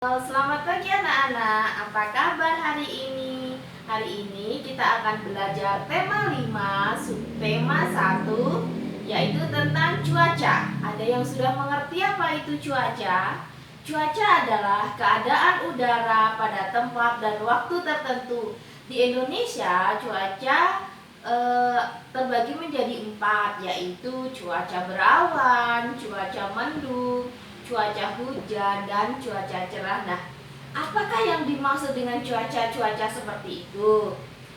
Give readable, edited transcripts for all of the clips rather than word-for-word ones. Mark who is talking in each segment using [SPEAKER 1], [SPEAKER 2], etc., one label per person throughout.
[SPEAKER 1] Selamat pagi anak-anak, apa kabar hari ini? Hari ini kita akan belajar tema 5, subtema 1, yaitu tentang cuaca. Ada yang sudah mengerti apa itu cuaca? Cuaca adalah keadaan udara pada tempat dan waktu tertentu. Di Indonesia, cuaca terbagi menjadi 4, yaitu cuaca berawan, cuaca mendung, cuaca hujan, dan cuaca cerah. Nah, apakah yang dimaksud dengan cuaca-cuaca seperti itu?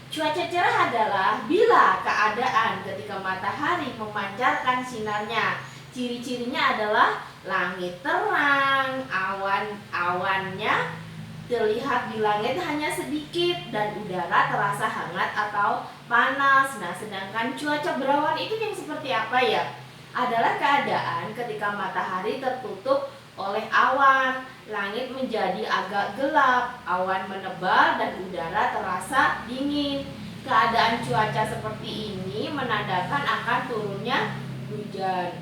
[SPEAKER 1] Cuaca cerah adalah bila keadaan ketika matahari memancarkan sinarnya. Ciri-cirinya adalah langit terang, awan-awannya terlihat di langit hanya sedikit, dan udara terasa hangat atau panas. Nah, sedangkan cuaca berawan itu yang seperti apa ya? Adalah keadaan ketika matahari tertutup oleh awan, langit menjadi agak gelap, awan menebal, dan udara terasa dingin. Keadaan cuaca seperti ini menandakan akan turunnya hujan.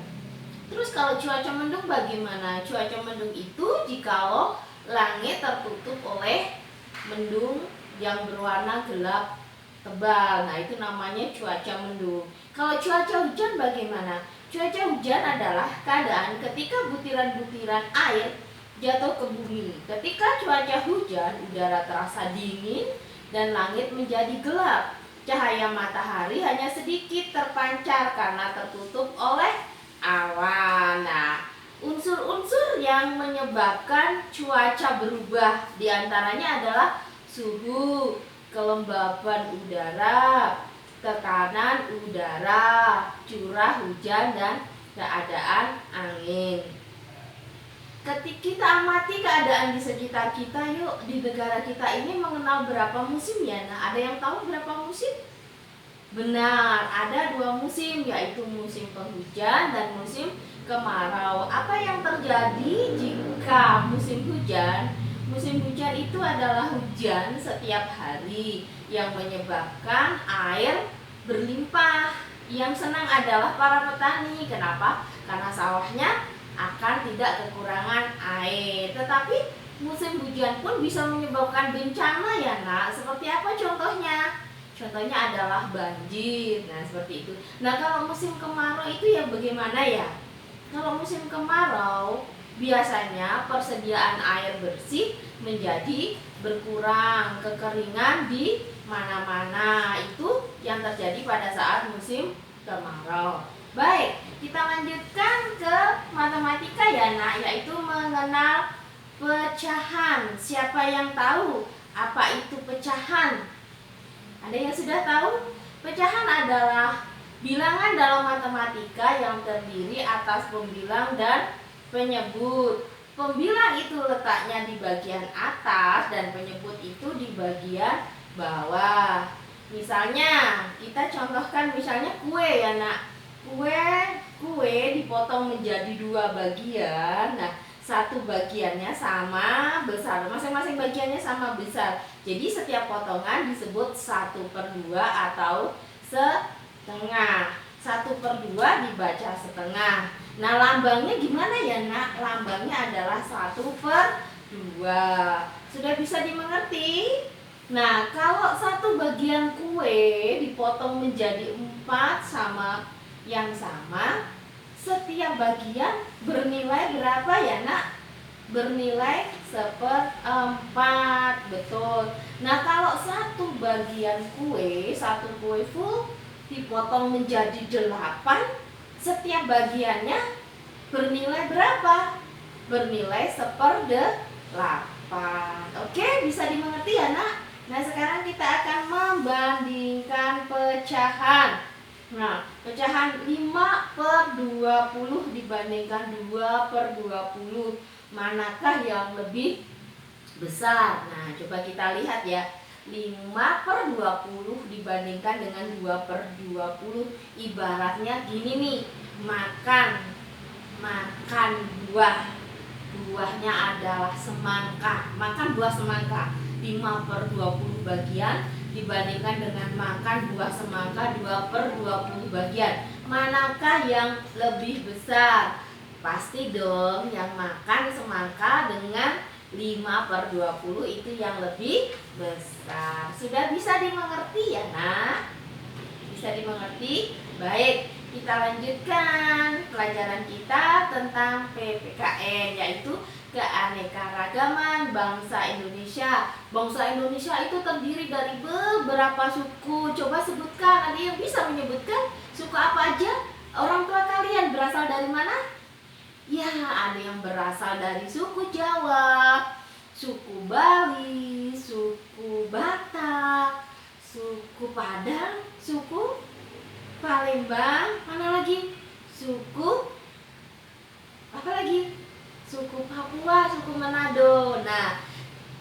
[SPEAKER 1] Terus kalau cuaca mendung bagaimana? Cuaca mendung itu jikalau langit tertutup oleh mendung yang berwarna gelap tebal. Nah, itu namanya cuaca mendung. Kalau cuaca hujan bagaimana? Cuaca hujan adalah keadaan ketika butiran-butiran air jatuh ke bumi. Ketika cuaca hujan, udara terasa dingin dan langit menjadi gelap. Cahaya matahari hanya sedikit terpancar karena tertutup oleh awan. Nah, unsur-unsur yang menyebabkan cuaca berubah diantaranya adalah suhu, kelembapan udara, tekanan udara, curah hujan, dan keadaan angin. Ketika kita amati keadaan di sekitar kita, yuk, di negara kita ini mengenal berapa musim ya? Nah, ada yang tahu berapa musim? Benar, ada 2 musim, yaitu musim penghujan dan musim kemarau. Apa yang terjadi jika musim hujan? Musim hujan itu adalah hujan setiap hari yang menyebabkan air berlimpah. Yang senang adalah para petani. Kenapa? Karena sawahnya akan tidak kekurangan air. Tetapi musim hujan pun bisa menyebabkan bencana ya nak. Seperti apa contohnya? Contohnya adalah banjir. Nah, seperti itu. Nah, kalau musim kemarau itu ya bagaimana ya? Kalau musim kemarau, biasanya persediaan air bersih menjadi berkurang, kekeringan di mana-mana. Itu yang terjadi pada saat musim kemarau. Baik, kita lanjutkan ke matematika ya nak, yaitu mengenal pecahan. Siapa yang tahu apa itu pecahan? Ada yang sudah tahu? Pecahan adalah bilangan dalam matematika yang terdiri atas pembilang dan penyebut. Pembilang itu letaknya di bagian atas dan penyebut itu di bagian bawah. Misalnya, kita contohkan misalnya kue ya nak. Kue dipotong menjadi 2 bagian. Nah, satu bagiannya sama besar, masing-masing bagiannya sama besar. Jadi setiap potongan disebut 1/2 atau setengah. 1/2 dibaca setengah. Nah, lambangnya gimana ya nak? Lambangnya adalah 1/2. Sudah bisa dimengerti? Nah, kalau satu bagian kue dipotong menjadi 4 sama yang sama, setiap bagian bernilai berapa ya nak? Bernilai 1/4. Betul. Nah, kalau satu bagian kue, satu kue full dipotong menjadi 8, setiap bagiannya bernilai berapa? Bernilai 1/8. Oke, bisa dimengerti ya nak? Nah, sekarang kita akan membandingkan pecahan. Nah, pecahan 5/20 dibandingkan 2/20, manakah yang lebih besar? Nah, coba kita lihat ya. 5/20 dibandingkan dengan 2/20, ibaratnya gini nih, makan buah. Buahnya adalah semangka. Makan buah semangka 5/20 bagian dibandingkan dengan makan buah semangka 2/20 bagian. Manakah yang lebih besar? Pasti dong yang makan semangka dengan 5/20 itu yang lebih besar. Sudah bisa dimengerti ya, Nak? Bisa dimengerti? Baik, kita lanjutkan pelajaran kita tentang PPKN, yaitu keanekaragaman bangsa Indonesia. Bangsa Indonesia itu terdiri dari beberapa suku. Coba sebutkan, ada yang bisa menyebutkan suku apa aja? Orang tua kalian berasal dari mana? Ya, ada yang berasal dari suku Jawa, suku Bali, suku Batak, suku Padang, suku Palembang, mana lagi? Suku apa lagi? Suku Papua, suku Manado. Nah,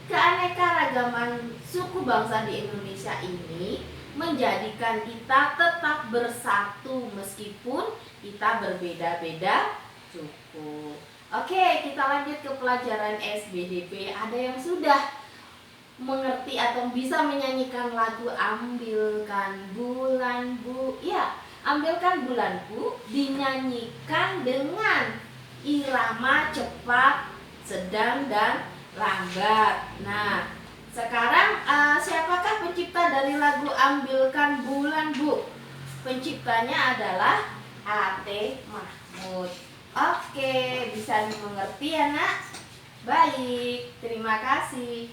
[SPEAKER 1] keanekaragaman suku bangsa di Indonesia ini menjadikan kita tetap bersatu meskipun kita berbeda-beda suku. Oke, kita lanjut ke pelajaran SBDP. Ada yang sudah mengerti atau bisa menyanyikan lagu Ambilkan Bulan Bu? Ya, Ambilkan Bulan Bu dinyanyikan dengan irama cepat, sedang, dan lambat. Nah, sekarang siapakah pencipta dari lagu Ambilkan Bulan Bu? Penciptanya adalah A.T. Mahmud. Oke, bisa dimengerti ya, Nak? Baik, terima kasih.